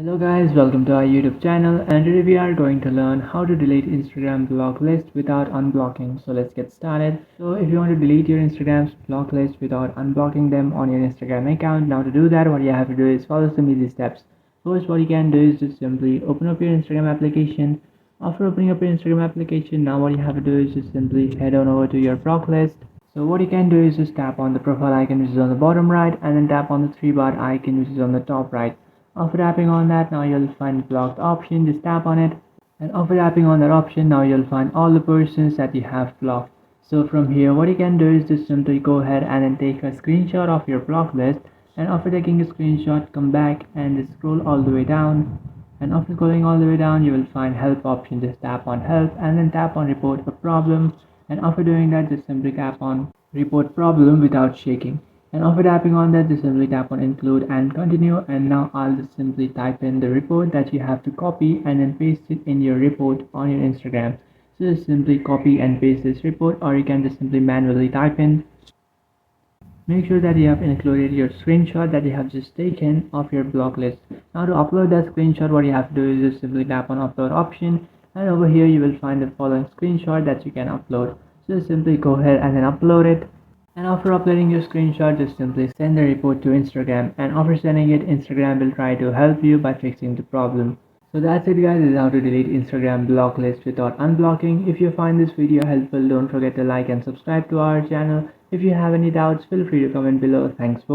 Hello guys, welcome to our YouTube channel, and today we are going to learn how to delete Instagram block list without unblocking. So let's get started. So if you want to delete your Instagram's block list without unblocking them on your Instagram account, now to do that what you have to do is follow some easy steps. First, what you can do is just simply open up your Instagram application. After opening up your Instagram application, now what you have to do is just simply head on over to your block list. So what you can do is just tap on the profile icon which is on the bottom right, and then tap on the three bar icon which is on the top right. After tapping on that, now you'll find blocked option, just tap on it, and after tapping on that option, now you'll find all the persons that you have blocked. So from here, what you can do is just simply go ahead and then take a screenshot of your block list, and after taking a screenshot, come back and just scroll all the way down, and after scrolling all the way down, you will find help option, just tap on help and then tap on report a problem, and after doing that, just simply tap on report problem without shaking. And after tapping on that, just simply tap on include and continue, and now I'll just simply type in the report that you have to copy and then paste it in your report on your Instagram. So just simply copy and paste this report, or you can just simply manually type in. Make sure that you have included your screenshot that you have just taken of your block list. Now to upload that screenshot, what you have to do is just simply tap on upload option, and over here you will find the following screenshot that you can upload. So just simply go ahead and then upload it. And after uploading your screenshot, just simply send the report to Instagram, and after sending it, Instagram will try to help you by fixing the problem. So that's it guys, this is how to delete Instagram block list without unblocking. If you find this video helpful, don't forget to like and subscribe to our channel. If you have any doubts, feel free to comment below. Thanks for